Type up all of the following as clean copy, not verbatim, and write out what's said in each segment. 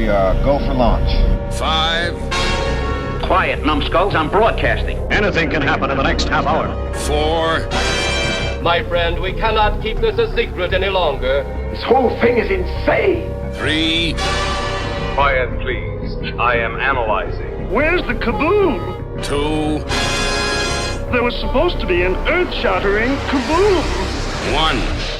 we go for launch. 5. Quiet, numbskulls, I'm broadcasting. Anything can happen in the next half hour. 4. My friend, we cannot keep this a secret any longer. This whole thing is insane. 3. Quiet, please. I am analyzing. Where's the kaboom? 2. There was supposed to be an earth-shattering kaboom. 1.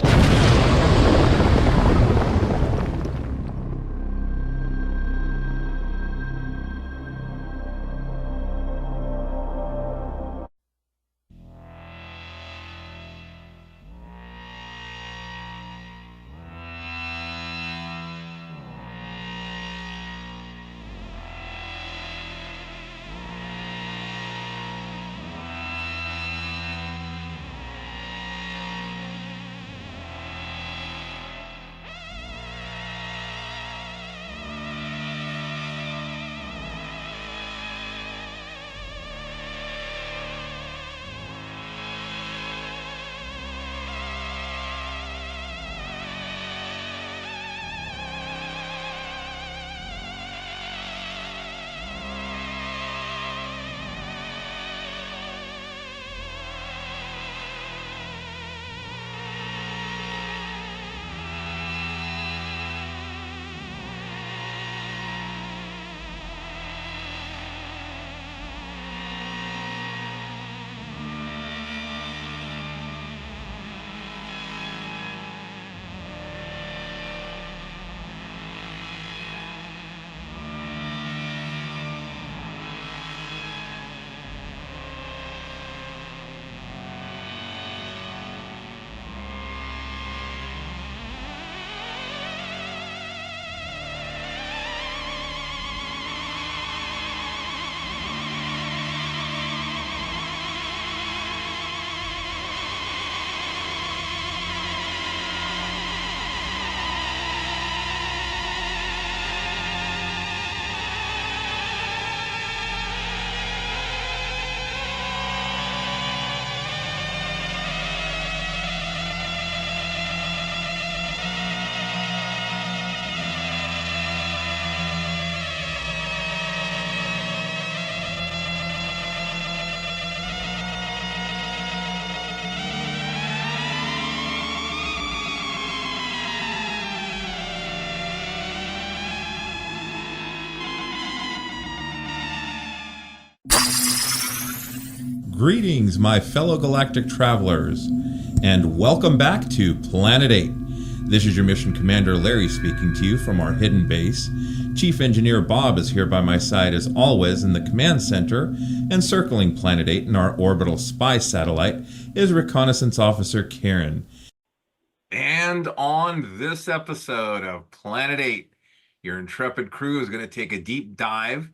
Greetings, my fellow galactic travelers, and welcome back to Planet 8. This is your mission commander Larry speaking to you from our hidden base. Chief Engineer Bob is here by my side as always in the command center, and circling Planet 8 in our orbital spy satellite is Reconnaissance Officer Karen. And on this episode of Planet 8, your intrepid crew is going to take a deep dive,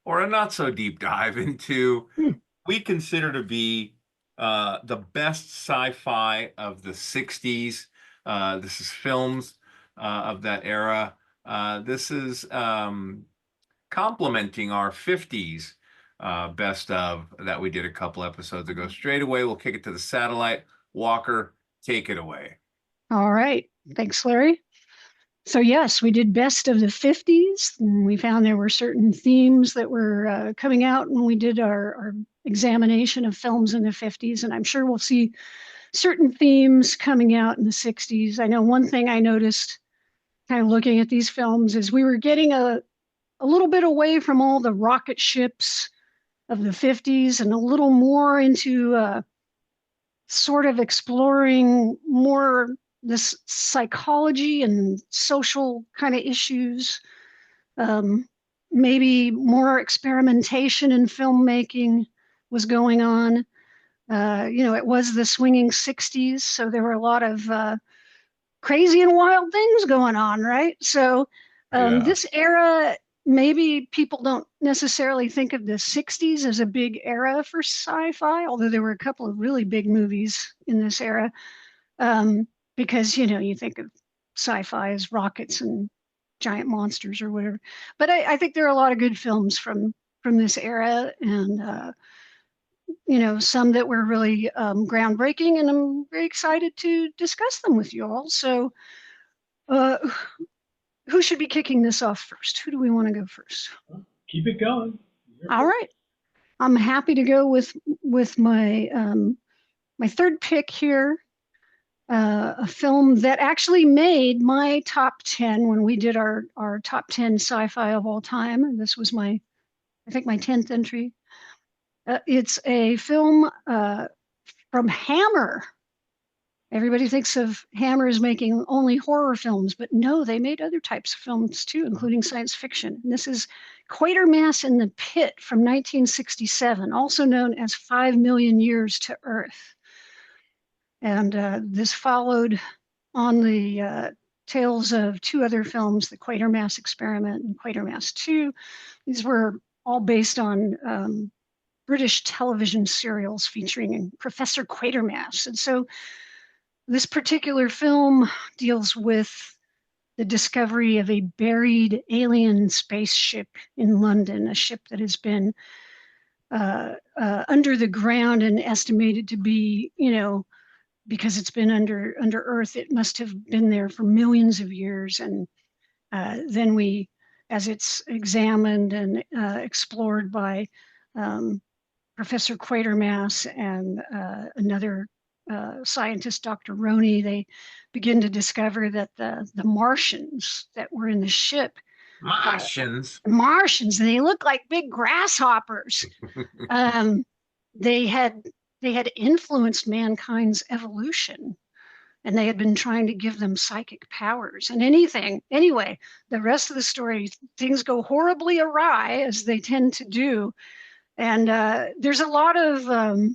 or a not so deep dive, into we consider to be the best sci-fi of the 60s. This is films of that era. This is complementing our 50s best of that we did a couple episodes ago. Straight away, we'll kick it to the satellite. Walker, take it away. All right. Thanks, Larry. So yes, we did best of the 50s. And we found there were certain themes that were coming out when we did our examination of films in the 50s. And I'm sure we'll see certain themes coming out in the 60s. I know one thing I noticed kind of looking at these films is we were getting a little bit away from all the rocket ships of the 50s and a little more into sort of exploring more this psychology and social kind of issues, maybe more experimentation in filmmaking was going on. It was the swinging 60s, so there were a lot of crazy and wild things going on, right? So this era, maybe people don't necessarily think of the 60s as a big era for sci-fi, although there were a couple of really big movies in this era. Because, you think of sci-fi as rockets and giant monsters or whatever. But I think there are a lot of good films from this era, and some that were really groundbreaking, and I'm very excited to discuss them with you all. So who should be kicking this off first? Who do we want to go first? Keep it going. All right. I'm happy to go with my my third pick here. A film that actually made my top 10 when we did our top 10 sci-fi of all time. And this was I think my 10th entry. It's a film from Hammer. Everybody thinks of Hammer as making only horror films, but no, they made other types of films too, including science fiction. And this is Quatermass in the Pit from 1967, also known as 5 Million Years to Earth. And this followed on the tales of two other films, The Quatermass Experiment and Quatermass 2. These were all based on British television serials featuring Professor Quatermass. And so this particular film deals with the discovery of a buried alien spaceship in London, a ship that has been under the ground and estimated to be, because it's been under Earth, it must have been there for millions of years. And then as it's examined and explored by Professor Quatermass and another scientist, Dr. Roney, they begin to discover that the Martians that were in the ship, Martians, and they look like big grasshoppers. They had influenced mankind's evolution, and they had been trying to give them psychic powers and anyway, the rest of the story, things go horribly awry, as they tend to do. And there's a lot of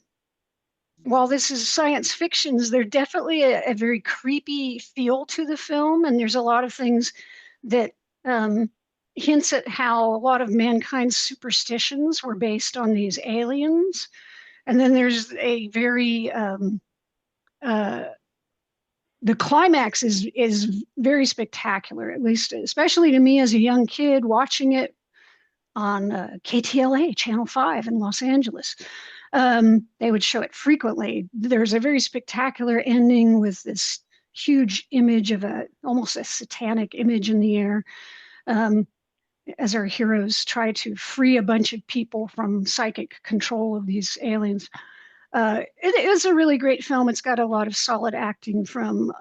while this is science fiction, there's definitely a very creepy feel to the film, and there's a lot of things that hints at how a lot of mankind's superstitions were based on these aliens. And then there's a very the climax is very spectacular, at least especially to me as a young kid watching it on KTLA Channel 5 in Los Angeles. They would show it frequently. There's a very spectacular ending with this huge image of almost a satanic image in the air, as our heroes try to free a bunch of people from psychic control of these aliens. It is a really great film. It's got a lot of solid acting from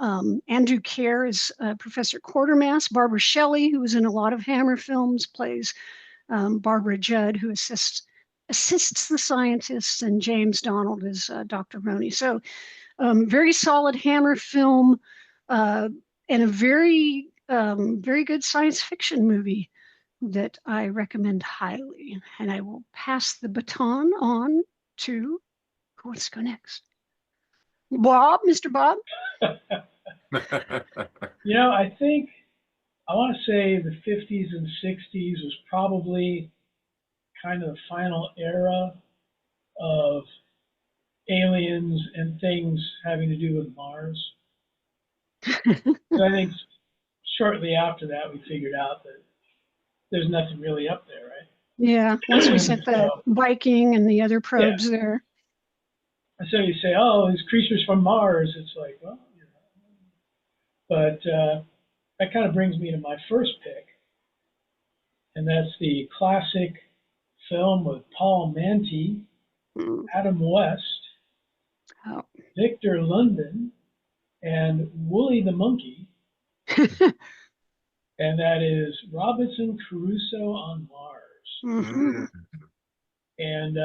Andrew Kerr as Professor Quatermass. Barbara Shelley, who was in a lot of Hammer films, plays Barbara Judd, who assists the scientists, and James Donald is Dr. Roney. So very solid Hammer film, and a very good science fiction movie that I recommend highly. And I will pass the baton on to who wants to go next? Bob, Mr. Bob? I think I want to say the 50s and 60s was probably kind of the final era of aliens and things having to do with Mars. So I think shortly after that, we figured out that there's nothing really up there, right? Yeah, once we sent the Viking and the other probes there. And so you say, oh, these creatures from Mars. It's like, well, But that kind of brings me to my first pick, and that's the classic film with Paul Manti, Adam West, Victor Lundin, and Wooly the Monkey. And that is Robinson Crusoe on Mars. Mm-hmm. And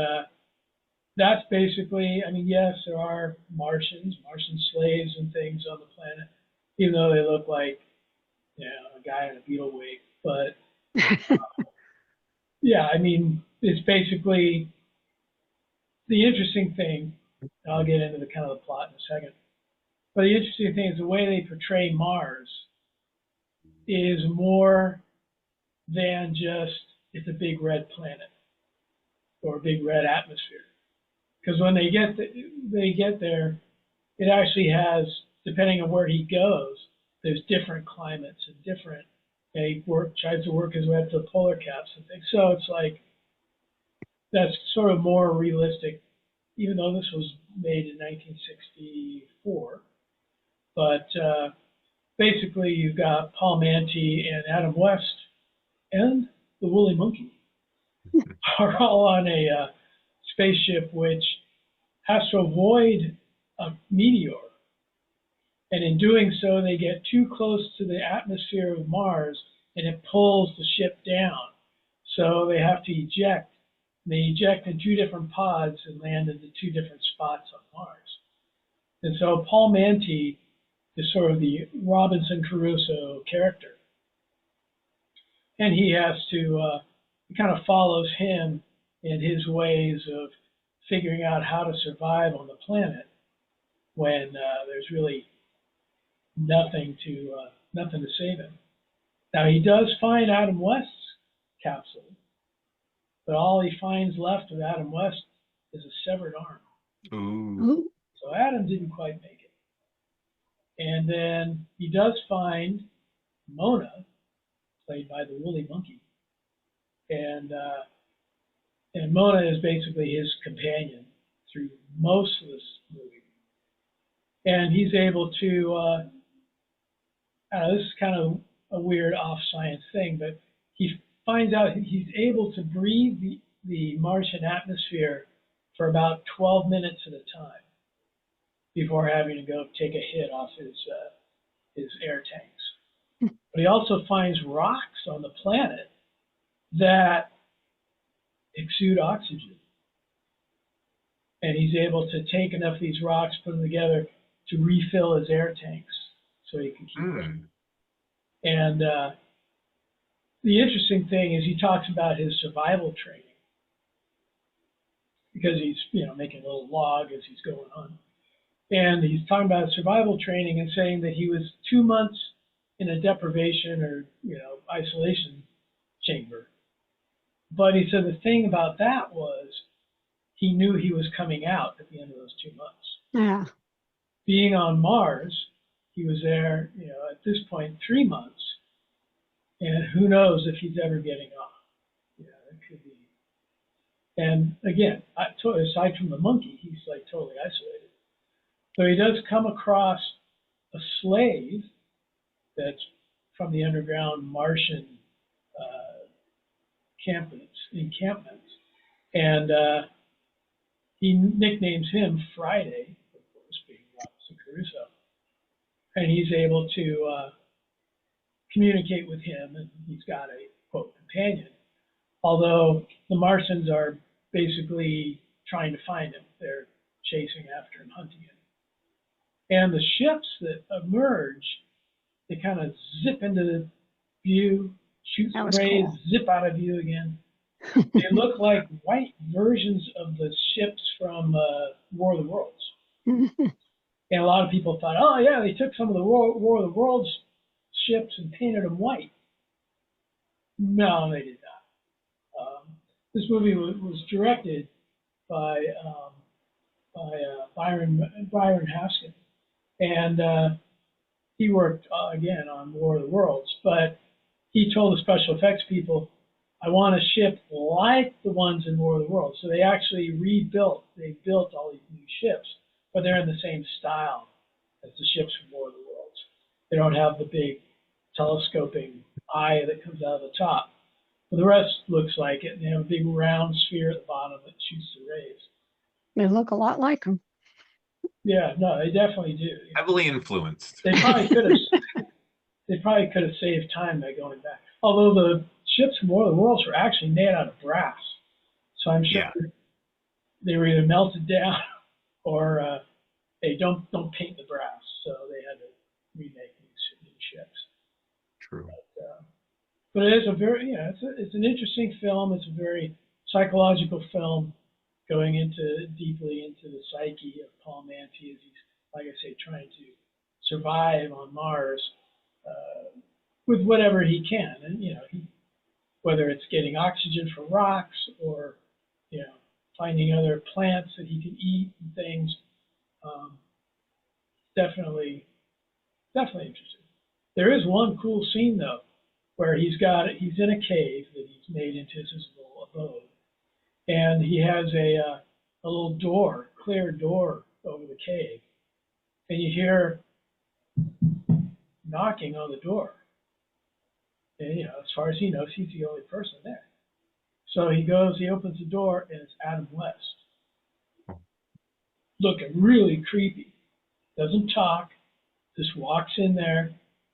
that's basically, yes, there are Martian slaves and things on the planet, even though they look like, a guy in a beetle wig. But it's basically the interesting thing. I'll get into the kind of the plot in a second. But the interesting thing is the way they portray Mars is more than just it's a big red planet or a big red atmosphere. Because when they get there, it actually has, depending on where he goes, there's different climates and different. He tries to work his way up to the polar caps and things. So it's like that's sort of more realistic, even though this was made in 1964. But basically you've got Paul Manti and Adam West and the Woolly Monkey are all on a spaceship which has to avoid a meteor. And in doing so, they get too close to the atmosphere of Mars, and it pulls the ship down. So they have to eject. They eject in 2 different pods and land into 2 different spots on Mars. And so Paul Manti is sort of the Robinson Crusoe character. And he has to, it kind of follows him in his ways of figuring out how to survive on the planet when there's really nothing to save him. Now he does find Adam West's capsule, but all he finds left of Adam West is a severed arm. Ooh. So Adam didn't quite make it. And then he does find Mona, played by the Woolly Monkey, and Mona is basically his companion through most of this movie. And he's able to, this is kind of a weird off-science thing, but he finds out he's able to breathe the Martian atmosphere for about 12 minutes at a time before having to go take a hit off his air tanks. But he also finds rocks on the planet that exude oxygen. And he's able to take enough of these rocks, put them together to refill his air tanks so he can keep them. And the interesting thing is he talks about his survival training because he's, making a little log as he's going on. And he's talking about survival training and saying that he was 2 months in a deprivation or, isolation chamber. But he said the thing about that was he knew he was coming out at the end of those 2 months. Yeah. Being on Mars, he was there, at this point, 3 months. And who knows if he's ever getting off. It could be. And again, aside from the monkey, he's like totally isolated. So he does come across a slave that's from the underground Martian encampments. And he nicknames him Friday, of course, being Robinson Crusoe. And he's able to communicate with him, and he's got a, quote, companion. Although the Martians are basically trying to find him. They're chasing after him, hunting him. And the ships that emerge, they kind of zip into the view, shoot some rays, cool. Zip out of view again. They look like white versions of the ships from War of the Worlds. And a lot of people thought, oh yeah, they took some of the War of the Worlds ships and painted them white. No, they did not. This movie was directed by Byron Haskin, and he worked again on War of the Worlds. But he told the special effects people, "I want a ship like the ones in War of the Worlds." So they actually rebuilt. They built all these new ships, but they're in the same style as the ships from War of the Worlds. They don't have the big telescoping eye that comes out of the top. But the rest looks like it, and they have a big round sphere at the bottom that shoots the rays. They look a lot like them. Yeah, no, they definitely do. Heavily influenced. They probably could have saved time by going back. Although the ships from War of the Worlds were actually made out of brass, so I'm sure they were either melted down or they don't paint the brass, so they had to remake these ships. True. But it is a very, it's an interesting film. It's a very psychological film, going deeply into the psyche of Paul Manti as he's, like I say, trying to survive on Mars with whatever he can, and whether it's getting oxygen from rocks or finding other plants that he can eat and things. Definitely interesting. There is one cool scene though, where he's in a cave that he's made into his little abode, and he has a little door, clear door over the cave, and you hear knocking on the door. And, you know, as far as he knows, he's the only person there. So he goes, he opens the door, and it's Adam West. Looking really creepy. Doesn't talk, just walks in there,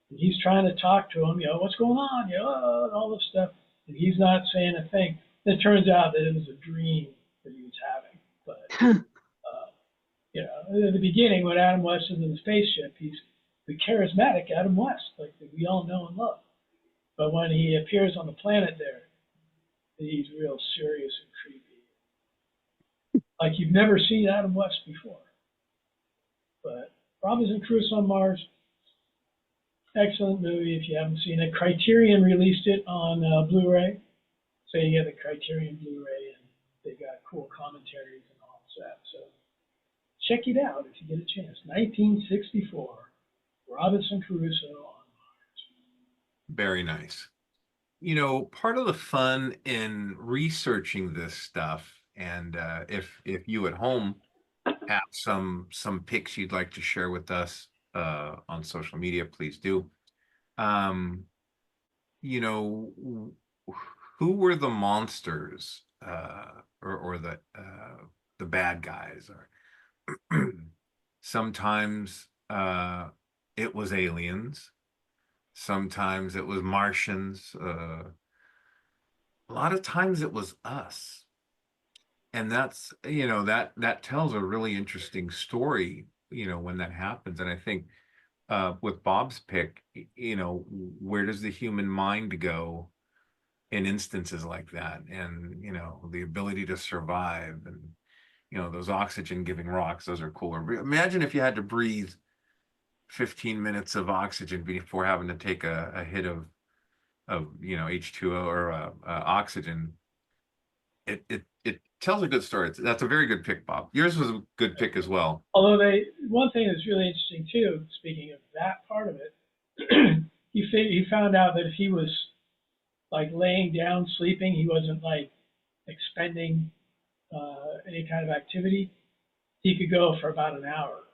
and he's trying to talk to him, you know, what's going on, you know, and all this stuff, and he's not saying a thing. It turns out that it was a dream that he was having. But, you know, at the beginning, when Adam West is in the spaceship, he's the charismatic Adam West, like that we all know and love. But when he appears on the planet there, he's real serious and creepy. Like you've never seen Adam West before. But Robinson Crusoe on Mars, excellent movie if you haven't seen it. Criterion released it on Blu-ray. So you get the Criterion Blu-ray, and they've got cool commentaries and all that. So check it out if you get a chance. 1964, Robinson Crusoe on Mars. Very nice. You know, part of the fun in researching this stuff, and if you at home have some pics you'd like to share with us on social media, please do. You know, who were the monsters or the bad guys? Or sometimes it was aliens. Sometimes it was Martians. A lot of times it was us. And that's, you know, that tells a really interesting story, you know, when that happens. And I think with Bob's pick, you know, where does the human mind go in instances like that? And, you know, the ability to survive, and, you know, those oxygen giving rocks, those are cooler. Imagine if you had to breathe 15 minutes of oxygen before having to take a hit of you know, H2O or oxygen. It tells a good story. That's a very good pick, Bob. Yours was a good pick as well. Although one thing that's really interesting too, speaking of that part of it, he found out that if he was like laying down sleeping, he wasn't like expending any kind of activity, he could go for about an hour.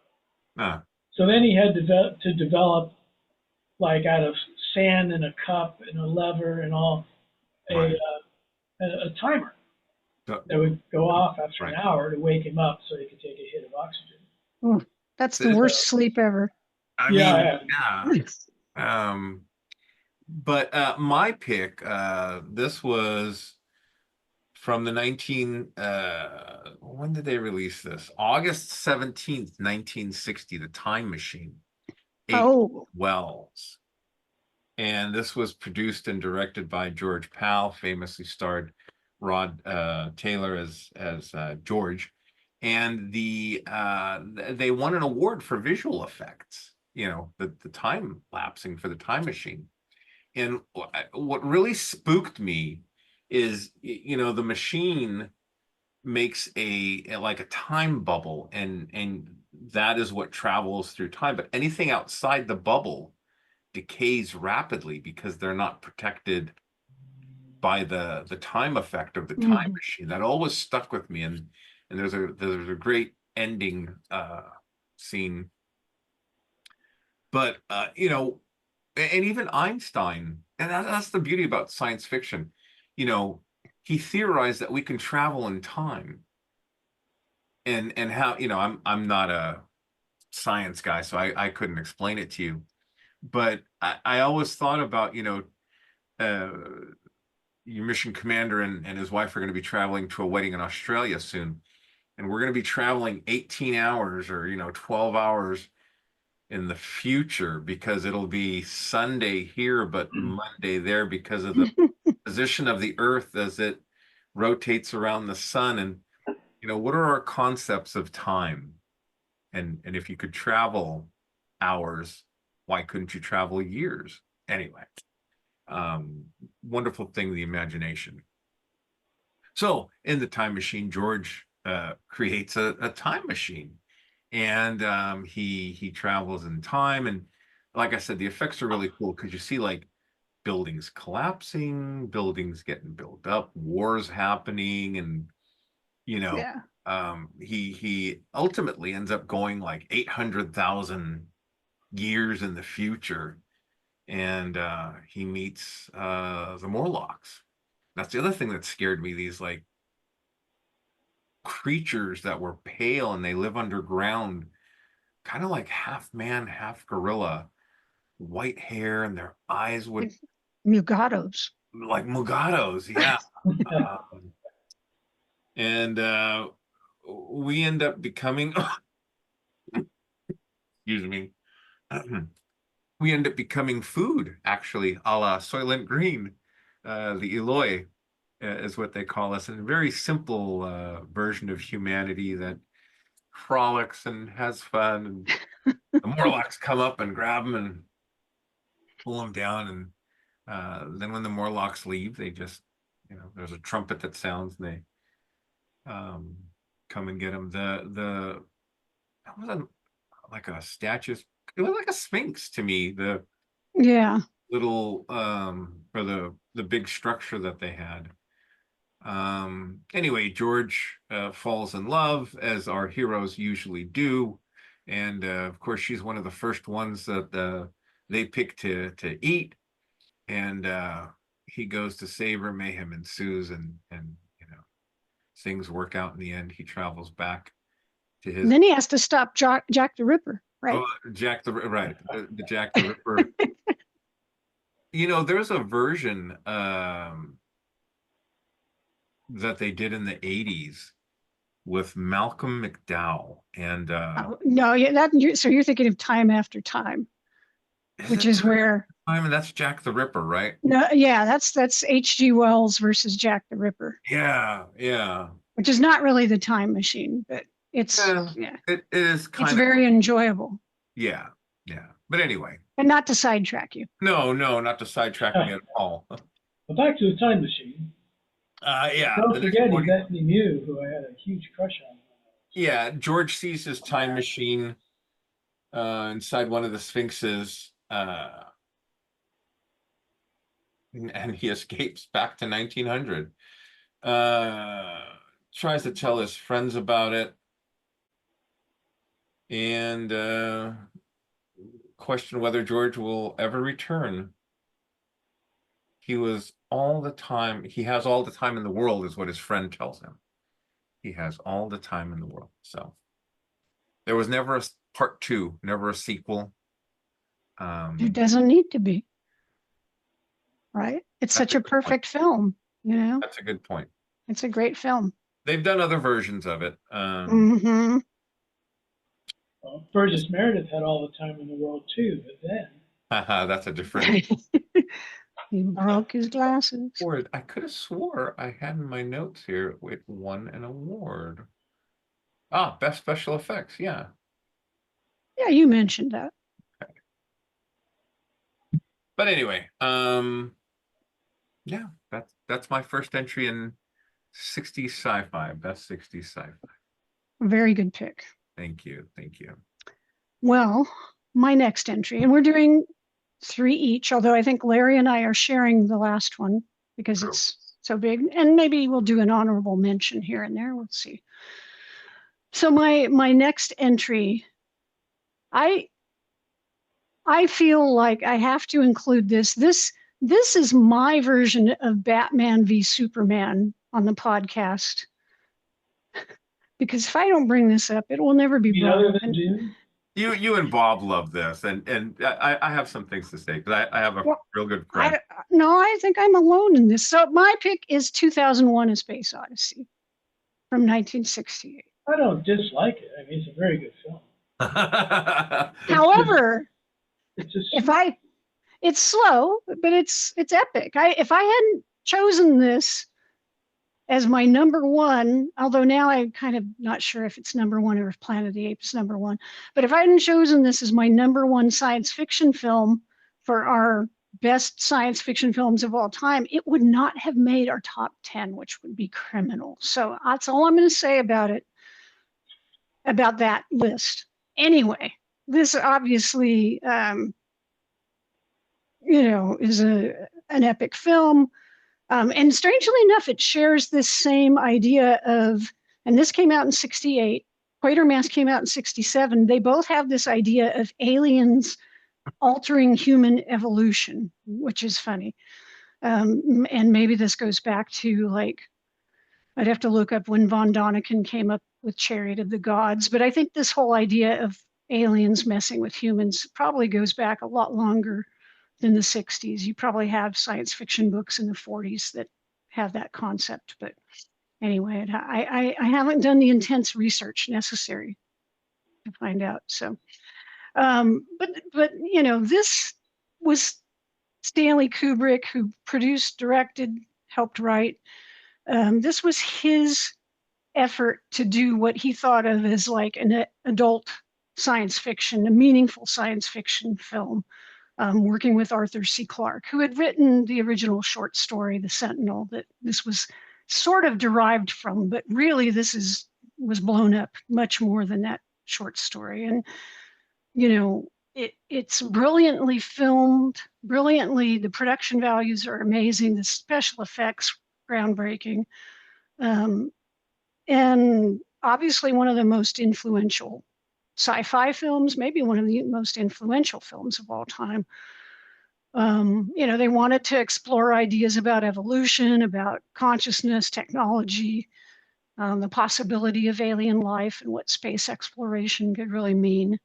So then he had to develop, like out of sand and a cup and a lever and all, a timer that would go off after an hour to wake him up so he could take a hit of oxygen. Oh, that's the worst sleep ever. I mean, yeah. But my pick, this was from the when did they release this? August 17th, 1960, The Time Machine. Wells. And this was produced and directed by George Pal, famously starred Rod Taylor as George. And they won an award for visual effects, you know, the time lapsing for The Time Machine. And what really spooked me is, you know, the machine makes like a time bubble, and that is what travels through time. But anything outside the bubble decays rapidly because they're not protected by the time effect of the time machine. That always stuck with me. And there's a great ending scene. But you know, and even Einstein, and that's the beauty about science fiction, you know, he theorized that we can travel in time. And how, you know, I'm not a science guy, so I couldn't explain it to you. But I always thought about, you know, your mission commander and his wife are going to be traveling to a wedding in Australia soon. And we're going to be traveling 18 hours or, you know, 12 hours in the future, because it'll be Sunday here, but Monday there, because of the position of the Earth as it rotates around the sun. And, you know, what are our concepts of time? And if you could travel hours, why couldn't you travel years? Anyway, wonderful thing, the imagination. So in The Time Machine, George creates a time machine, and he travels in time. And like I said, the effects are really cool because you see like buildings collapsing, buildings getting built up, wars happening, and, you know, he ultimately ends up going like 800,000 years in the future, and he meets the Morlocks. That's the other thing that scared me. These like creatures that were pale and they live underground, kind of like half man, half gorilla, white hair, and their eyes would Mugatos. like Mugatos, yeah. And we end up becoming, excuse me, we end up becoming food, actually, a la Soylent Green. The Eloi is what they call us, and a very simple version of humanity that frolics and has fun. And the Morlocks come up and grab them and pull them down. And then when the Morlocks leave, they just, there's a trumpet that sounds, and they come and get them. That wasn't like a statue. It was like a sphinx to me. The little or the big structure that they had. Anyway, George falls in love, as our heroes usually do, and of course she's one of the first ones that they pick to eat, and he goes to save her. Mayhem ensues, and things work out in the end. He travels back to his. And then he has to stop Jack the Ripper, right? Oh, Jack the Jack the Ripper. There's a version that they did in the 80s with Malcolm McDowell and so you're thinking of Time After Time, which is where that's Jack the Ripper, right? No, that's H.G. Wells versus Jack the Ripper. Yeah. Which is not really the Time Machine, but it's it is kind it's of very enjoyable. Yeah. But anyway. And not to sidetrack you. No, not to sidetrack me at all. Well, back to the Time Machine. Don't forget Bethany Mew, who I had a huge crush on. Yeah, George sees his time machine inside one of the Sphinxes, and he escapes back to 1900. Tries to tell his friends about it, and question whether George will ever return. He has all the time in the world, is what his friend tells him. He has all the time in the world. So there was never a part 2, never a sequel. There doesn't need to be. Right? It's such a perfect film, That's a good point. It's a great film. They've done other versions of it. Mm-hmm. Well, Burgess Meredith had all the time in the world too, but then that's a different. He broke his glasses. I could have swore I had in my notes here it won an award. Best special effects. Yeah, you mentioned that. Okay. But anyway, that's my first entry in 60s sci-fi, best 60s sci-fi. Very good pick. Thank you. Well, my next entry, and we're doing 3 each, although I think Larry and I are sharing the last one because it's so big, and maybe we'll do an honorable mention here and there. We'll see. So my next entry, I feel like I have to include this. This is my version of Batman v Superman on the podcast, because if I don't bring this up, it will never be brought up. You and Bob love this, and I have some things to say, because I have a real good friend. I think I'm alone in this. So my pick is 2001: A Space Odyssey from 1968. I don't dislike it. I mean, it's a very good film. However, it's slow, but it's epic. If I hadn't chosen this as my number one, although now I'm kind of not sure if it's number one or if Planet of the Apes is number one, but if I hadn't chosen this as my number one science fiction film for our best science fiction films of all time, it would not have made our top 10, which would be criminal. So that's all I'm going to say about it, about that list. Anyway, this obviously, is an epic film. And strangely enough, it shares this same idea of, and this came out in 68, Quatermass came out in 67. They both have this idea of aliens altering human evolution, which is funny. And maybe this goes back to like, I'd have to look up when von Däniken came up with Chariot of the Gods, but I think this whole idea of aliens messing with humans probably goes back a lot longer than the 60s. You probably have science fiction books in the 40s that have that concept, but anyway, I haven't done the intense research necessary to find out. So, but you know, this was Stanley Kubrick, who produced, directed, helped write. This was his effort to do what he thought of as like an adult science fiction, a meaningful science fiction film, working with Arthur C. Clarke, who had written the original short story, The Sentinel, that this was sort of derived from, but really was blown up much more than that short story. And, you know, it's brilliantly filmed, the production values are amazing, the special effects, groundbreaking. And obviously one of the most influential sci-fi films, maybe one of the most influential films of all time. You know, they wanted to explore ideas about evolution, about consciousness, technology, the possibility of alien life and what space exploration could really mean.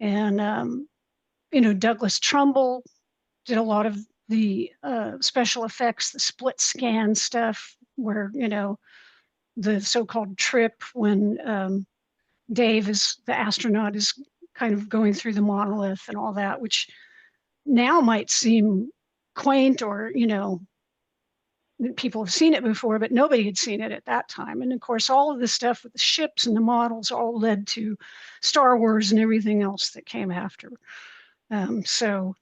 And, you know, Douglas Trumbull did a lot of the special effects, the split scan stuff, where, you know, the so-called trip when Dave, the astronaut, is kind of going through the monolith and all that, which now might seem quaint, or, you know, people have seen it before, but nobody had seen it at that time. And of course, all of this stuff with the ships and the models all led to Star Wars and everything else that came after. So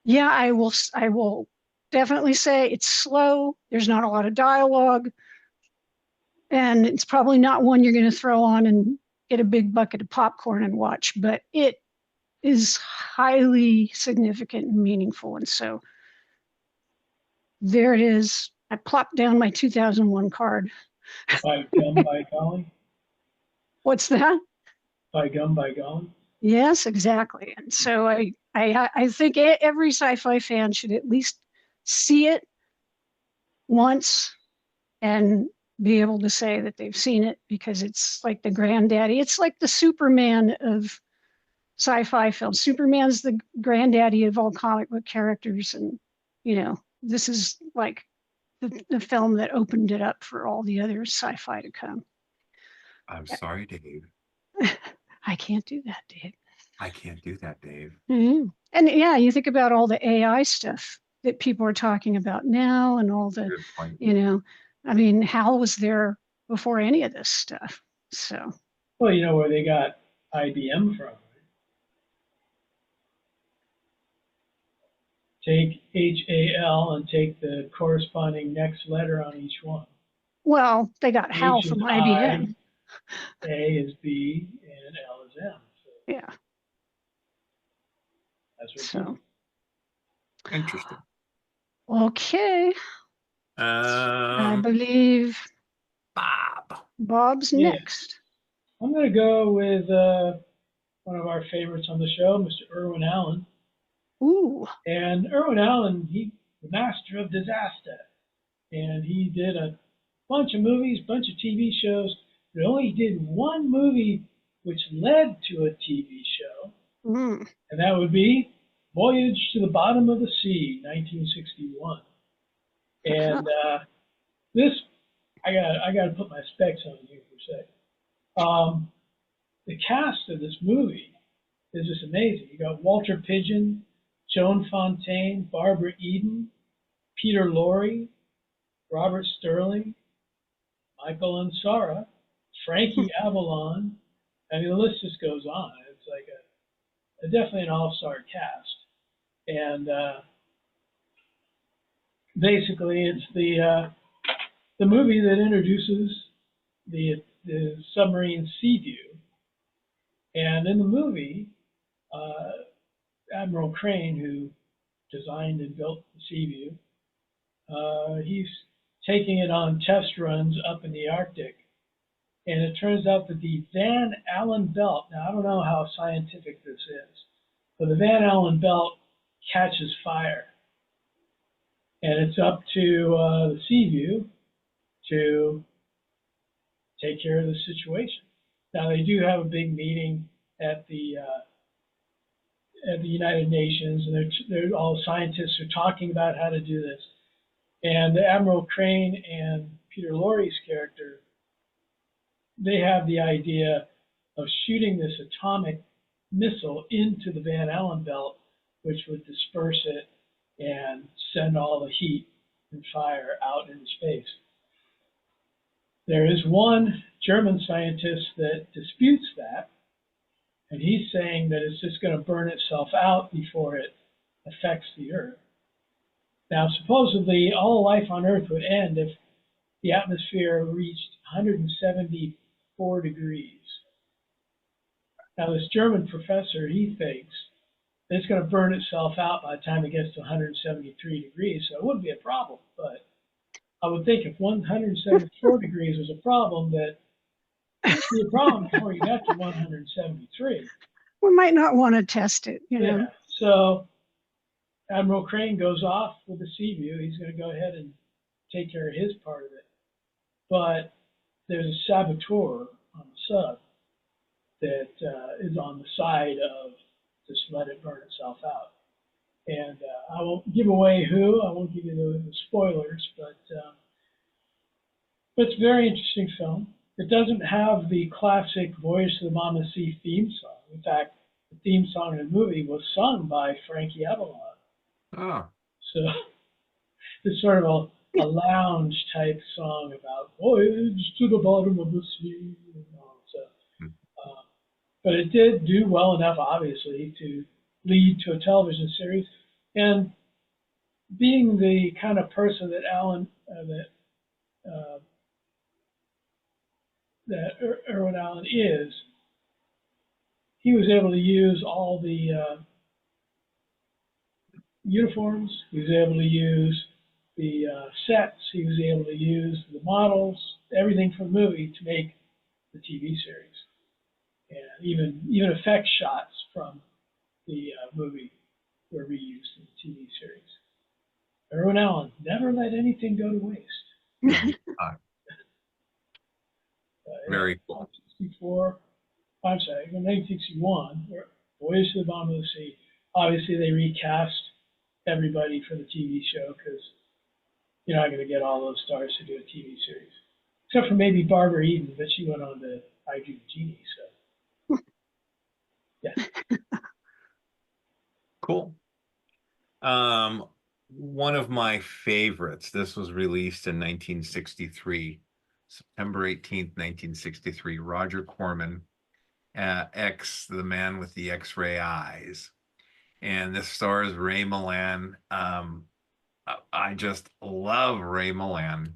yeah, I will definitely say it's slow. There's not a lot of dialogue. And it's probably not one you're going to throw on and get a big bucket of popcorn and watch, but it is highly significant and meaningful. And so there it is. I plopped down my 2001 card. By gum, by golly. What's that? By gum, by golly. Yes, exactly. And so I think every sci-fi fan should at least see it once and be able to say that they've seen it, because it's like the granddaddy. It's like the Superman of sci-fi films. Superman's the granddaddy of all comic book characters. And, you know, this is like the film that opened it up for all the other sci-fi to come. I'm sorry, Dave. I can't do that, Dave. I can't do that, Dave. Mm-hmm. And yeah, you think about all the AI stuff that people are talking about now, and all the, you know, I mean, HAL was there before any of this stuff. So. Well, you know where they got IBM from, right? Take HAL and take the corresponding next letter on each one. Well, they got HAL H from is IBM. I, A is B, and L is M. So yeah. That's what so. Interesting. Okay. I believe Bob's next. I'm going to go with one of our favorites on the show, Mr. Irwin Allen. Ooh. And Irwin Allen, he's the master of disaster. And he did a bunch of movies, bunch of TV shows, but only did one movie which led to a TV show. Mm. And that would be Voyage to the Bottom of the Sea, 1961. And this, I got to put my specs on you for a second. The cast of this movie is just amazing. You got Walter Pidgeon, Joan Fontaine, Barbara Eden, Peter Lorre, Robert Sterling, Michael Ansara, Frankie Avalon. I mean, the list just goes on. It's like definitely an all-star cast. And basically, it's the movie that introduces the submarine Sea View. And in the movie, Admiral Crane, who designed and built the Sea View, he's taking it on test runs up in the Arctic. And it turns out that the Van Allen belt, now I don't know how scientific this is, But the Van Allen belt catches fire. And it's up to the Seaview to take care of the situation. Now, they do have a big meeting at the United Nations, and they're all scientists are talking about how to do this. And Admiral Crane and Peter Lorre's character, they have the idea of shooting this atomic missile into the Van Allen belt, which would disperse it and send all the heat and fire out into space. There is one German scientist that disputes that, and he's saying that it's just going to burn itself out before it affects the Earth. Now, supposedly, all life on Earth would end if the atmosphere reached 174 degrees. Now, this German professor, he thinks that it's going to burn itself out by the time it gets to 173 degrees, so it wouldn't be a problem. But I would think if 174 degrees was a problem, that it would be a problem before you got to 173. We might not want to test it, you know. Yeah. So Admiral Crane goes off with the Seaview. He's going to go ahead and take care of his part of it. But there's a saboteur on the sub that is on the side of just let it burn itself out. And I won't give away who. I won't give you the spoilers, but it's a very interesting film. It doesn't have the classic Voyage to the Bottom of the Sea theme song. In fact, the theme song in the movie was sung by Frankie Avalon. Oh. So it's sort of a lounge type song about voyage to the bottom of the sea. And all. So, but it did do well enough, obviously, to lead to a television series. And being the kind of person that Irwin Allen is, he was able to use all the uniforms. He was able to use the sets. He was able to use the models, everything from the movie to make the TV series. And even effect shots from the movie were reused in the TV series. Irwin Allen never let anything go to waste. Very cool. 1961, Voyage to the Bottom of the Sea. Obviously, they recast everybody for the TV show because you're not going to get all those stars to do a TV series. Except for maybe Barbara Eden, but she went on to I Do the Genie, so. Yeah. Cool. One of my favorites, this was released in 1963, September 18th, 1963, Roger Corman, X, the man with the X-ray eyes. And this stars Ray Milland. I just love Ray Milland.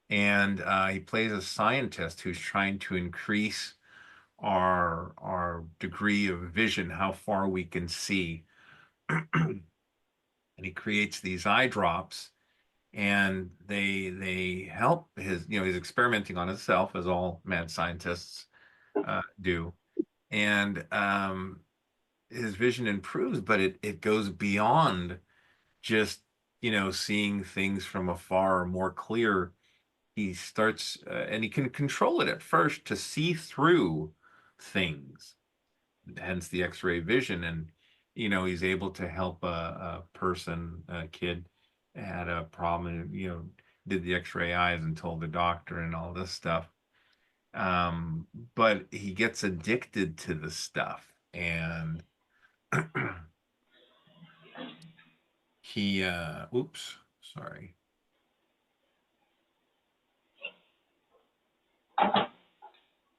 And he plays a scientist who's trying to increase our degree of vision, how far we can see. And he creates these eye drops, and they help he's experimenting on himself, as all mad scientists do. And his vision improves, but it goes beyond just, seeing things from afar or more clear. He starts, and he can control it at first to see through things, hence the X-ray vision. And he's able to help a kid had a problem, and did the X-ray eyes and told the doctor and all this stuff. But he gets addicted to the stuff, and he oops, sorry.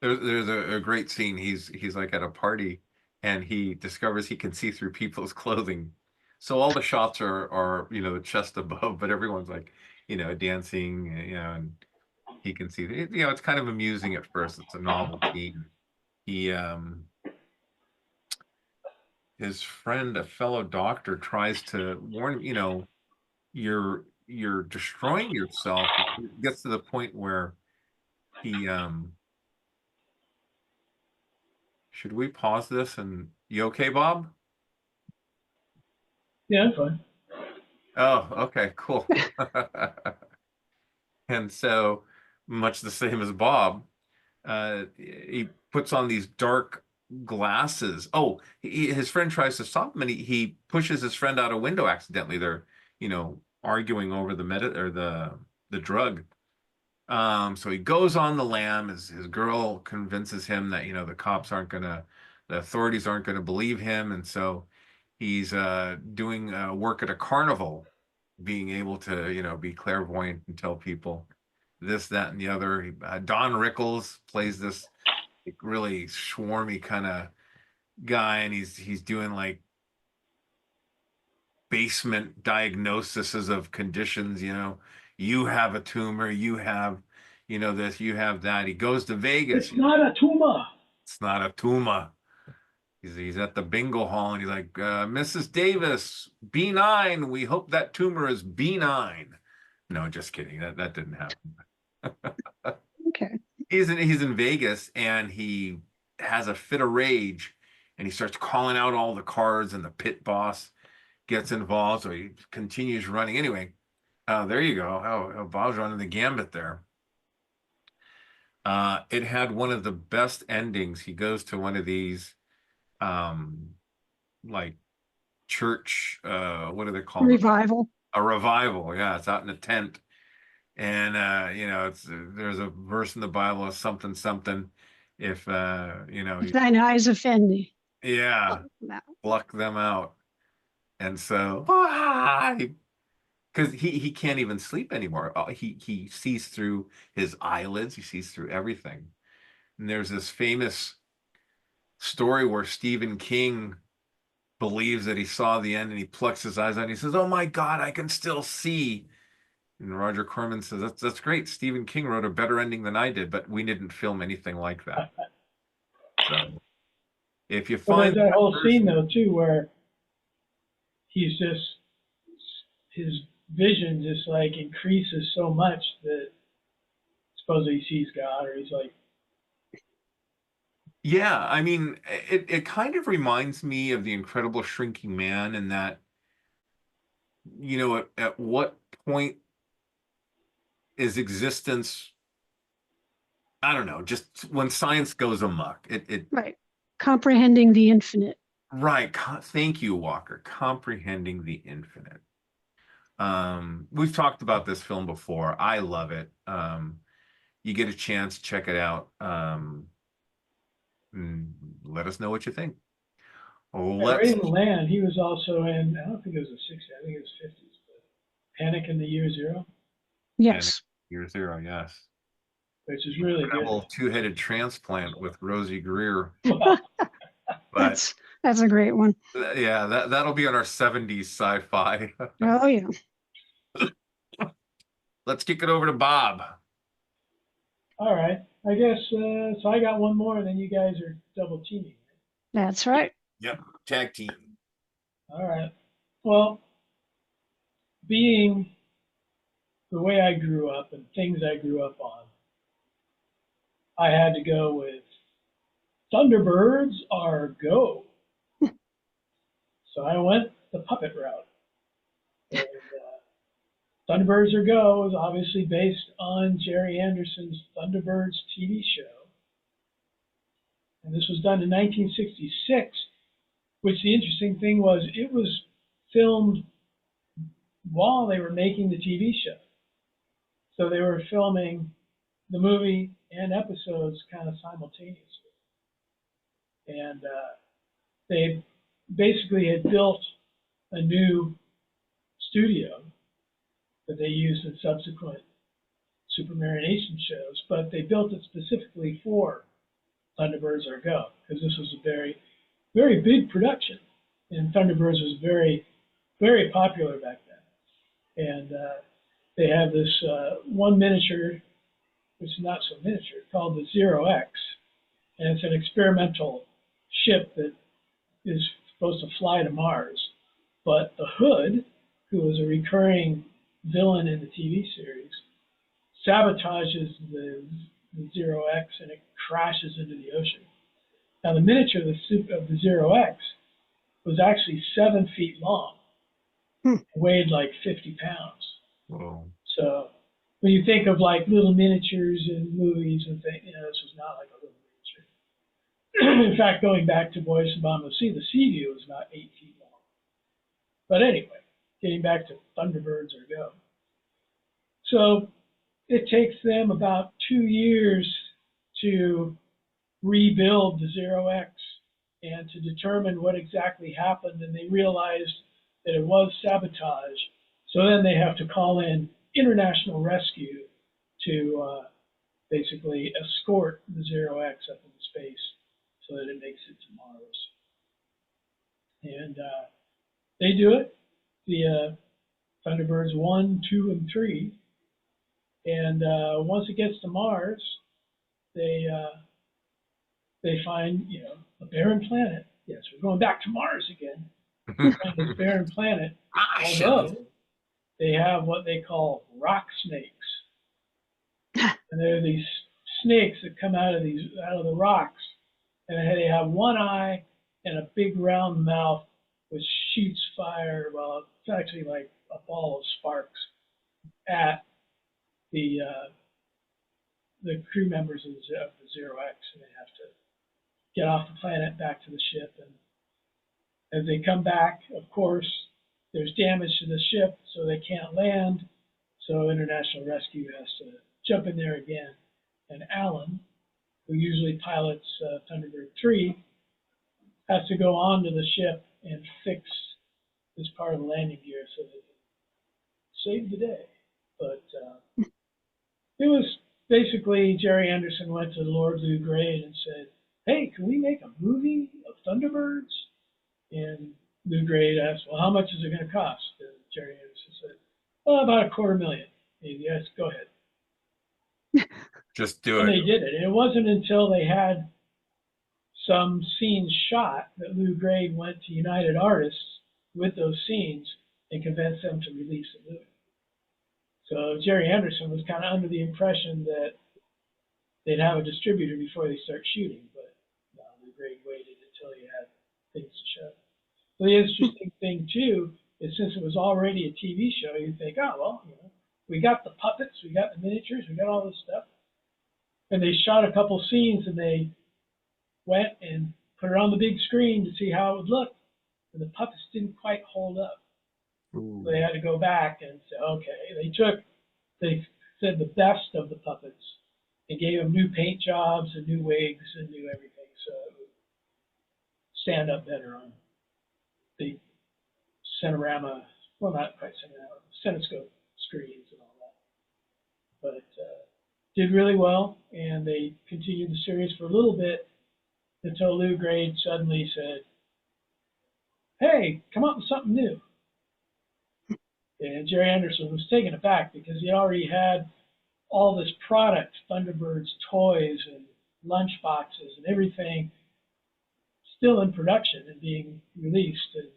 There's a great scene. He's like at a party, and he discovers he can see through people's clothing. So all the shots are the chest above, but everyone's like, dancing, and he can see. It's kind of amusing at first. It's a novelty. He his friend, a fellow doctor, tries to warn him, you're destroying yourself. It gets to the point where he should we pause this? And you okay, Bob? Yeah, I'm fine. Oh, okay, cool. And so, much the same as Bob, he puts on these dark glasses. Oh, his friend tries to stop him, and he pushes his friend out a window accidentally. They're, arguing over the drug. So he goes on the lam. His girl convinces him that, the authorities aren't gonna believe him, and so he's doing work at a carnival, being able to, be clairvoyant and tell people this, that, and the other. Don Rickles plays this really swarmy kind of guy, and he's doing like basement diagnoses of conditions. You have a tumor, you have, this, you have that. He goes to Vegas. It's not a tumor. It's not a tumor. He's at the bingo hall, and he's like, Mrs. Davis, B9. We hope that tumor is B9. No, just kidding. That didn't happen. Okay. He's in Vegas, and he has a fit of rage, and he starts calling out all the cards, and the pit boss gets involved. So he continues running. Anyway, there you go. Oh, Bob's running the gambit there. It had one of the best endings. He goes to one of these like church, what do they call it? Revival. A revival. Yeah, it's out in a tent, and there's a verse in the Bible, something if If thine eyes offend thee. Yeah, pluck them out. And so because he can't even sleep anymore. He sees through his eyelids, he sees through everything. And there's this famous story where Stephen King believes that he saw the end, and he plucks his eyes out, and he says, "Oh my God, I can still see." And Roger Corman says, that's great. Stephen King wrote a better ending than I did, but we didn't film anything like that. So if you find that whole scene though too, where his vision just like increases so much that supposedly he sees God, or he's like. Yeah, I mean, it kind of reminds me of The Incredible Shrinking Man, in that, at what point is existence, I don't know, just when science goes amok. Right. Comprehending the infinite. Right. Thank you, Walker. Comprehending the infinite. We've talked about this film before. I love it. You get a chance, check it out. Let us know what you think. Ray Land, he was also in, I don't think it was the 60s, I think it was 50s, but Panic in the Year Zero. Yes. Year Zero, yes. Which is really good. Double two-headed transplant with Rosie Greer. That's a great one. Yeah, that'll be on our 70s sci-fi. Oh yeah. Let's kick it over to Bob. All right. I guess, so I got one more, and then you guys are double teaming. That's right. Yep, tag team. All right. Well, being the way I grew up and things I grew up on, I had to go with Thunderbirds are go. So I went the puppet route. And, Thunderbirds are Go is obviously based on Jerry Anderson's Thunderbirds TV show. And this was done in 1966, which the interesting thing was it was filmed while they were making the TV show. So they were filming the movie and episodes kind of simultaneously. And they basically had built a new studio that they used in subsequent Supermarionation shows, but they built it specifically for Thunderbirds Are Go, because this was a very, very big production, and Thunderbirds was very, very popular back then. And they have this one miniature, which is not so miniature, called the Zero X, and it's an experimental ship that is supposed to fly to Mars. But the Hood, who was a recurring villain in the TV series, sabotages the Zero X, and it crashes into the ocean. Now, the miniature of the Zero X was actually 7 feet long, Weighed like 50 pounds. Whoa. So when you think of like little miniatures in movies and things, this was not like a little miniature. In fact, going back to Boys from Bottom of the Sea, the sea view is about 8 feet long. But anyway, getting back to Thunderbirds or Go. So it takes them about 2 years to rebuild the Zero X and to determine what exactly happened, and they realized that it was sabotage. So then they have to call in international rescue to basically escort the Zero X up into space so that it makes it to Mars. And they do it via Thunderbirds 1, 2, and 3. And once it gets to Mars, they find, a barren planet. Yes, we're going back to Mars again. Find this barren planet, although they have what they call rock snakes. And they're these snakes that come out of the rocks, and they have one eye and a big round mouth which shoots fire. Well, it's actually like a ball of sparks at the crew members of the Zero X, and they have to get off the planet back to the ship. And as they come back, of course, there's damage to the ship, so they can't land. So International Rescue has to jump in there again. And Alan, who usually pilots Thunderbird 3, has to go onto the ship and fix this part of the landing gear so they can save the day. But it was basically Jerry Anderson went to Lord Lou Grade and said, "Hey, can we make a movie of Thunderbirds?" And Lou Grade asked, "Well, how much is it going to cost?" And Jerry Anderson said, "Well, about $250,000. And yes, go ahead. Just do it. And they did it. And it wasn't until they had some scenes shot that Lou Grade went to United Artists with those scenes and convinced them to release the movie. So Jerry Anderson was kind of under the impression that they'd have a distributor before they start shooting, but no, Lou Grade waited until he had things to show. So the interesting thing too is since it was already a TV show, you think, oh well, we got the puppets, we got the miniatures, we got all this stuff, and they shot a couple scenes and they went and put it on the big screen to see how it would look, and the puppets didn't quite hold up. Ooh. So they had to go back and say, okay, they said the best of the puppets and gave them new paint jobs and new wigs and new everything so it would stand up better on big Cinerama, well, not quite Cinerama, Cinescope screens and all that. But did really well, and they continued the series for a little bit until Lou Grade suddenly said, "Hey, come up with something new." And Jerry Anderson was taken aback because he already had all this product, Thunderbirds toys and lunch boxes and everything still in production and being released. And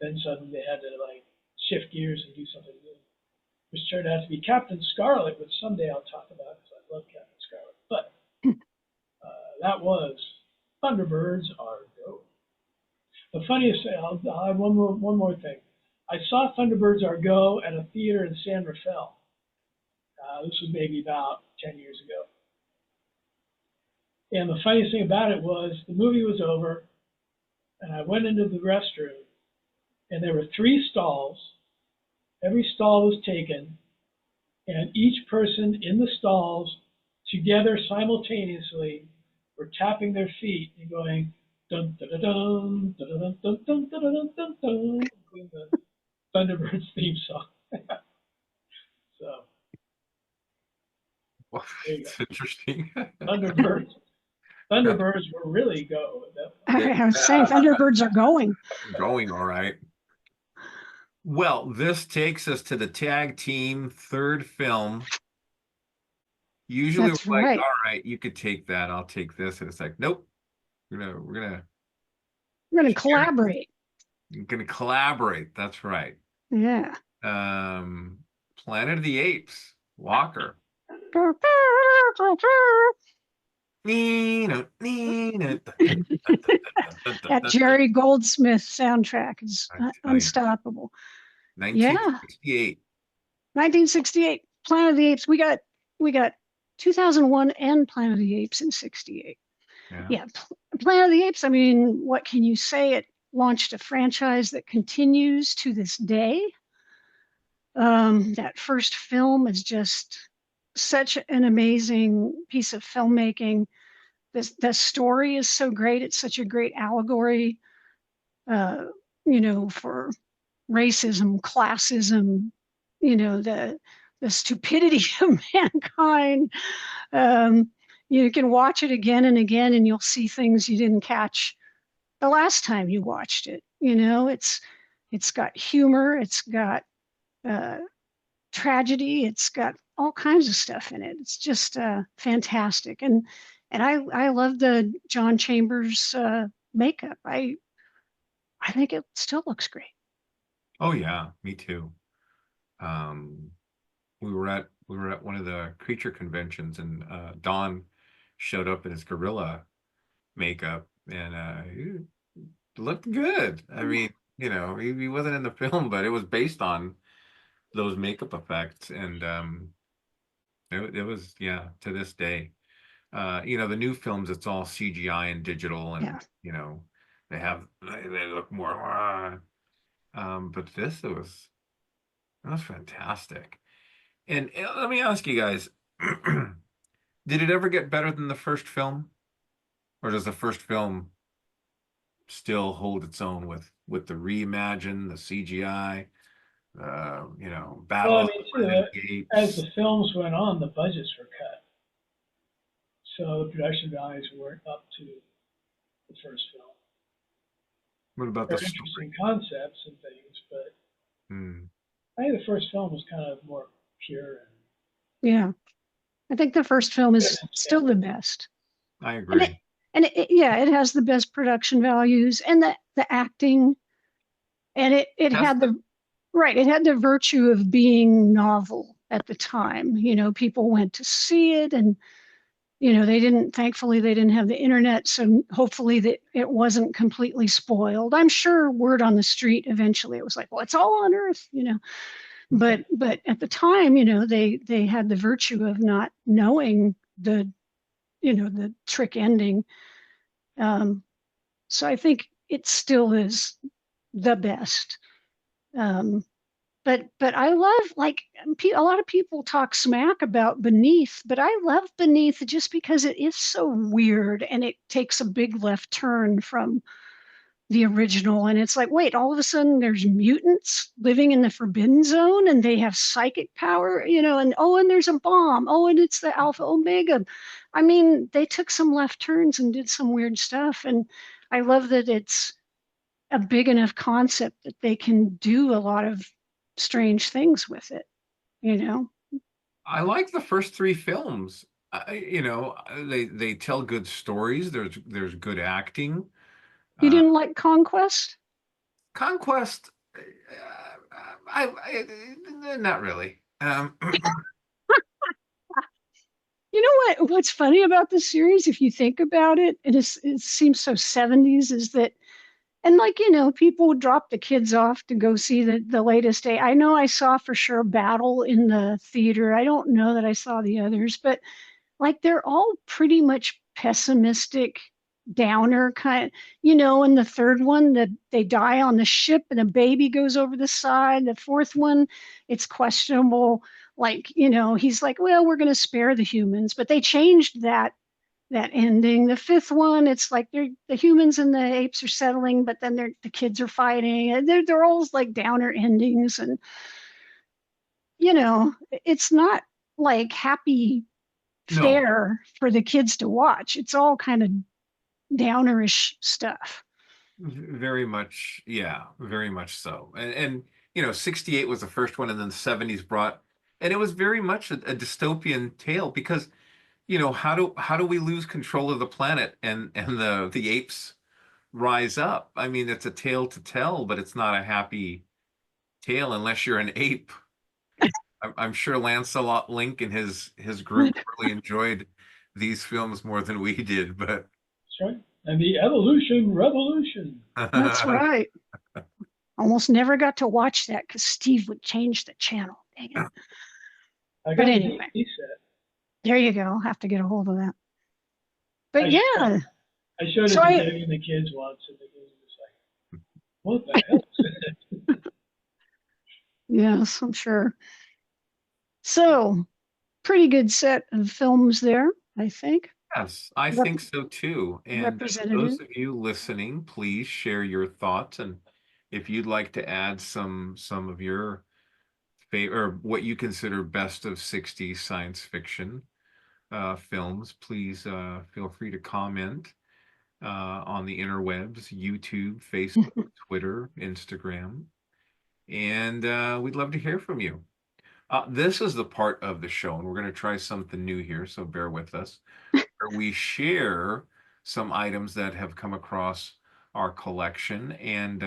then suddenly they had to shift gears and do something new, which turned out to be Captain Scarlet, which someday I'll talk about because I love Captain Scarlet. But that was Thunderbirds Are Go. The funniest thing, I'll have one more thing. I saw Thunderbirds Are Go at a theater in San Rafael. This was maybe about 10 years ago. And the funniest thing about it was the movie was over, and I went into the restroom, and there were 3 stalls. Every stall was taken, and each person in the stalls together simultaneously were tapping their feet and going dun dun dun dun dun dun dun dun dun dun dun, the Thunderbirds theme song. So Well, it's interesting. Thunderbirds were really go at that point. I was saying Thunderbirds are going. Going all right. Well, this takes us to the tag team third film. Usually That's we're like, right. all right, you could take that, I'll take this. And it's like, nope. We're gonna collaborate. collaborate. That's right. Yeah. Planet of the Apes, Walker. That Jerry Goldsmith soundtrack is unstoppable. Yeah, 1968. 1968, Planet of the Apes. We got 2001 and Planet of the Apes in 68. Yeah. Yeah, Planet of the Apes. I mean, what can you say? It launched a franchise that continues to this day. That first film is just such an amazing piece of filmmaking. The story is so great. It's such a great allegory, uh, for racism, classism, the stupidity of mankind. You can watch it again and again, and you'll see things you didn't catch the last time you watched it. It's got humor, it's got tragedy, it's got all kinds of stuff in it. It's just fantastic, and I love the John Chambers makeup. I think it still looks great. Oh yeah, me too. We were at one of the creature conventions, and Don showed up in his gorilla makeup, and he looked good. I mean, he wasn't in the film, but it was based on those makeup effects, and it was, yeah, to this day. The new films, it's all CGI and digital, and Yeah. they look more. But this, it was fantastic. And let me ask you guys, did it ever get better than the first film, or does the first film still hold its own with the reimagine, the CGI, Battle Well, I of mean, the Planet of the Apes? as the films went on, the budgets were cut, so the production values weren't up to the first film. What about They're the interesting story? concepts and things, but I think the first film was kind of more pure. Yeah, I think the first film is still the best. I agree. It has the best production values and the acting, and it had it had the virtue of being novel at the time. People went to see it, and thankfully they didn't have the internet, so hopefully that it wasn't completely spoiled. I'm sure word on the street eventually it was like, well, it's all on Earth, but at the time, they had the virtue of not knowing the trick ending. So I think it still is the best. But I love, like, a lot of people talk smack about Beneath, but I love Beneath just because it is so weird and it takes a big left turn from the original. And it's like, wait, all of a sudden there's mutants living in the Forbidden Zone and they have psychic power, and there's a bomb. Oh, and it's the Alpha Omega. I mean, they took some left turns and did some weird stuff. And I love that it's a big enough concept that they can do a lot of strange things with it. I like the first three films. They tell good stories. There's good acting. You didn't like Conquest? Conquest, I not really. You know what's funny about the series, if you think about it, it seems so 70s, is that, and people would drop the kids off to go see the latest day. I know I saw for sure Battle in the theater. I don't know that I saw the others, but they're all pretty much pessimistic, downer kind. In the third one, that they die on the ship and a baby goes over the side. The fourth one, it's questionable. He's like, well, we're going to spare the humans, but they changed that ending. The fifth one, it's like the humans and the apes are settling, but then the kids are fighting, and they're all like downer endings, and it's not like happy fare for the kids to watch. It's all kind of downerish stuff. Very much, yeah, very much so. And 68 was the first one, and then the 70s brought, and it was very much a dystopian tale, because how do we lose control of the planet, and the apes rise up? I mean, it's a tale to tell, but it's not a happy tale unless you're an ape. I'm sure Lancelot Link and his group really enjoyed these films more than we did, but that's right. And the evolution revolution. That's right. Almost never got to watch that because Steve would change the channel. Dang it. I got But the anyway, DVD set. there you go. I'll have to get a hold of that. But I yeah, showed it So to I- Debbie and the kids once, and the kids were just like, "What the hell is that?" yes, I'm sure. So pretty good set of films there, I think. Yes, I Rep- think so too. And Representative. those of you listening, please share your thoughts. And if you'd like to add some of your favorite or what you consider best of 60s science fiction films, please feel free to comment on the interwebs, YouTube, Facebook, Twitter, Instagram. And we'd love to hear from you. This is the part of the show, and we're going to try something new here, so bear with us, where we share some items that have come across our collection. And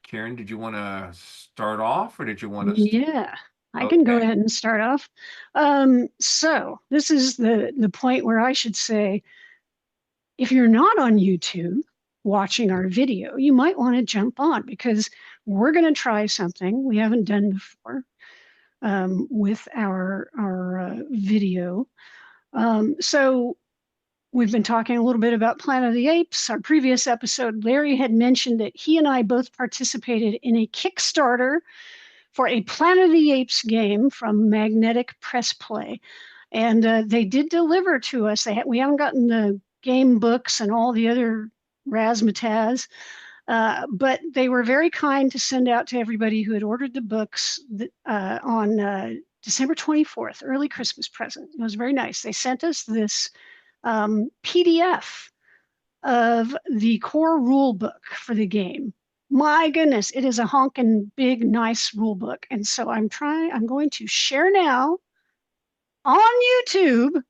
Karen, did you want to start off, or did you want us to? Yeah, I can go ahead and start off. So this is the point where I should say, if you're not on YouTube watching our video, you might want to jump on because we're going to try something we haven't done before with our video. So we've been talking a little bit about Planet of the Apes. Our previous episode, Larry had mentioned that he and I both participated in a Kickstarter for a Planet of the Apes game from Magnetic Press Play. And they did deliver to us. We haven't gotten the game books and all the other razzmatazz, but they were very kind to send out to everybody who had ordered the books on December 24th, early Christmas present. It was very nice. They sent us this PDF of the core rule book for the game. My goodness, it is a honking big, nice rule book. And so I'm going to share now on YouTube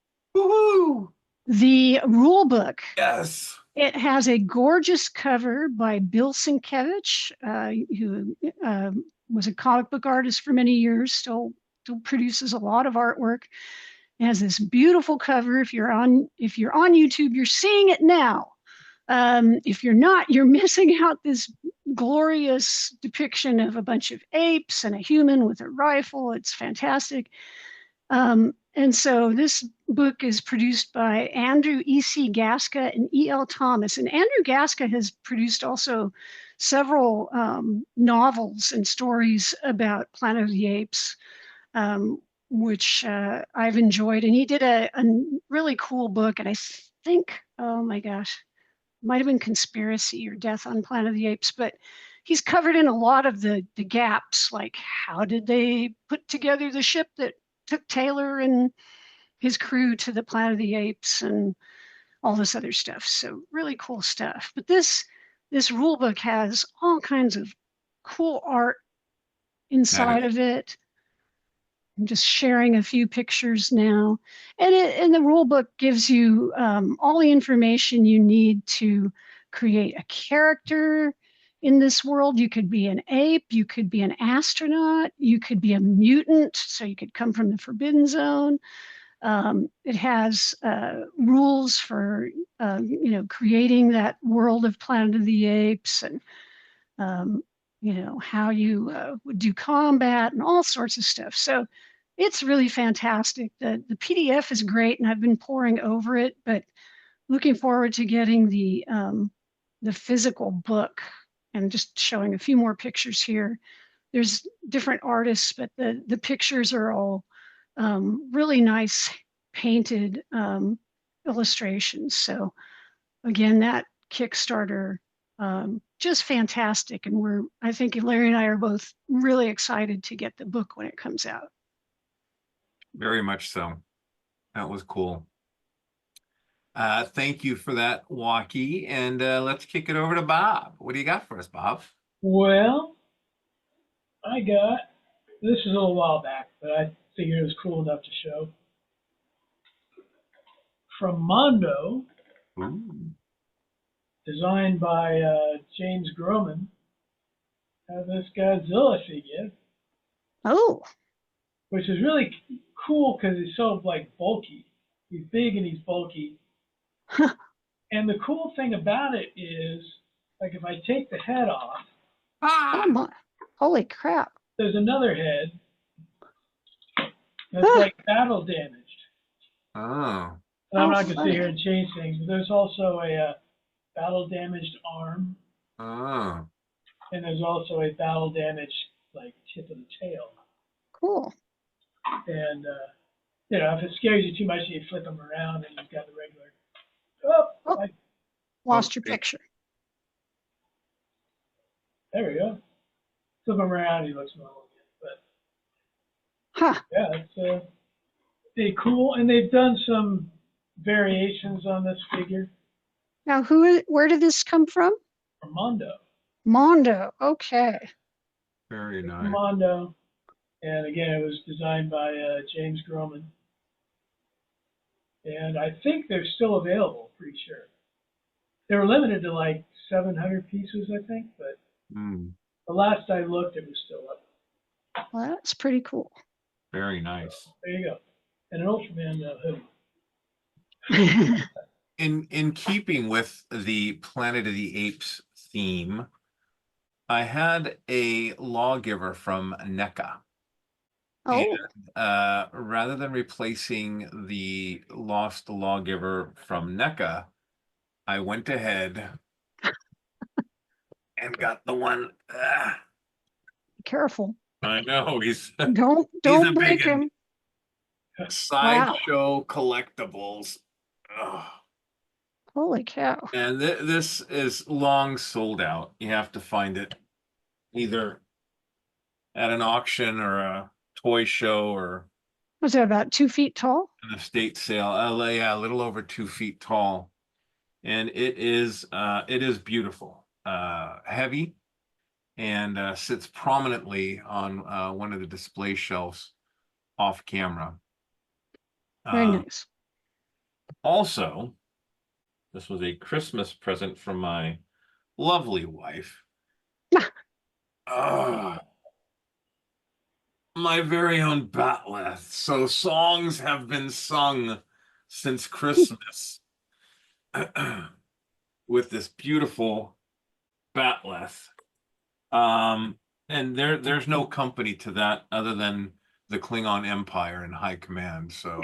the rule book. Yes. It has a gorgeous cover by Bill Sienkiewicz, who was a comic book artist for many years, still produces a lot of artwork. It has this beautiful cover. If you're on YouTube, you're seeing it now. If you're not, you're missing out this glorious depiction of a bunch of apes and a human with a rifle. It's fantastic. And so this book is produced by Andrew E.C. Gasca and E.L. Thomas. And Andrew Gasca has produced also several novels and stories about Planet of the Apes, which I've enjoyed. And he did a really cool book. And I think, oh my gosh, might have been Conspiracy or Death on Planet of the Apes, but he's covered in a lot of the gaps, like how did they put together the ship that took Taylor and his crew to the Planet of the Apes and all this other stuff. So really cool stuff. But this rule book has all kinds of cool art inside of it. I'm just sharing a few pictures now. And the rule book gives you all the information you need to create a character in this world. You could be an ape, you could be an astronaut, you could be a mutant, so you could come from the Forbidden Zone. It has rules for creating that world of Planet of the Apes, and how you would do combat and all sorts of stuff. So it's really fantastic. The PDF is great, and I've been poring over it, but looking forward to getting the physical book. And just showing a few more pictures here. There's different artists, but the pictures are all really nice painted illustrations. So again, that Kickstarter, just fantastic. And I think Larry and I are both really excited to get the book when it comes out. Very much so. That was cool. Thank you for that, Walkie. And let's kick it over to Bob. What do you got for us, Bob? Well, this is a little while back, but I figured it was cool enough to show. From Mondo, designed by James Groman, have this Godzilla figure. Oh. Which is really cool because he's so bulky. He's big and he's bulky. And the cool thing about it is, if I take the head off, Oh my! Holy crap! There's another head that's like battle damaged. Oh. And I'm not going to funny. sit here and change things, but there's also a battle damaged arm, Oh. and there's also a battle damaged like tip of the tail. Cool. And you know, if it scares you too much, you flip them around, and you've got the regular. Oh, Oh. Lost your Okay. picture. There we go. Flip him around, he looks normal again. But Huh. yeah, it's pretty cool, and they've done some variations on this figure Now, where did this come from? from Mondo. Mondo. Okay. Very nice. Mondo, and again, it was designed by James Groman, and I think they're still available. Pretty sure they were limited to like 700 pieces, I think, but the last I looked, it was still up. Well, that's pretty cool. Very nice. There you go, and an Ultraman hoodie. In keeping with the Planet of the Apes theme, I had a Lawgiver from NECA. Oh, And, rather than replacing the lost Lawgiver from NECA, I went ahead and got the one. careful! I know he's Don't a break big one. him. Sideshow collectibles. Ugh. Holy cow! And this is long sold out. You have to find it either at an auction or a toy show or Was that about 2 feet tall? an estate sale. Yeah, a little over 2 feet tall, and it is beautiful, heavy, and sits prominently on one of the display shelves off camera. Very nice. Also, this was a Christmas present from my lovely wife. My very own Batleth. So songs have been sung since Christmas with this beautiful Batleth. And there's no company to that other than the Klingon Empire and High Command. So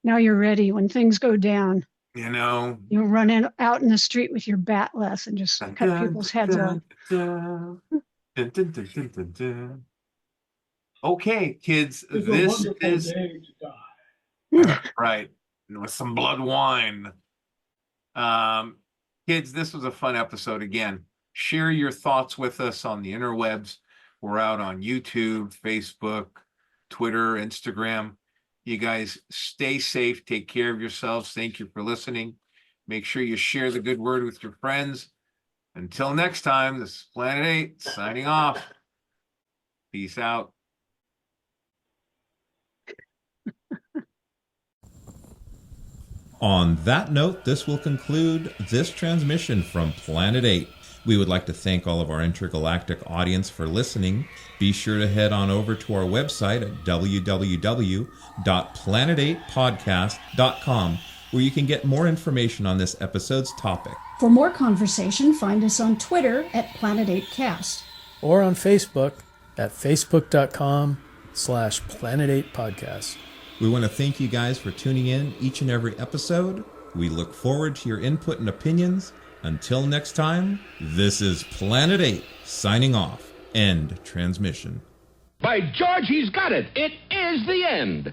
Now you're ready. When things go down, you know, you'll run out in the street with your batless and just cut people's heads off. Okay, kids, It's a this wonderful is day to die. right with some blood wine. Kids, this was a fun episode. Again, share your thoughts with us on the interwebs. We're out on YouTube, Facebook, Twitter, Instagram. You guys stay safe, take care of yourselves. Thank you for listening. Make sure you share the good word with your friends. Until next time, this is Planet 8 signing off. Peace out. On that note, this will conclude this transmission from Planet 8. We would like to thank all of our intergalactic audience for listening. Be sure to head on over to our website at www.planet8podcast.com, where you can get more information on this episode's topic. For more conversation, find us on Twitter at Planet8Cast. Or on Facebook at facebook.com/Planet8Podcast. We want to thank you guys for tuning in each and every episode. We look forward to your input and opinions. Until next time, this is Planet 8 signing off. End transmission. By George, he's got it. It is the end.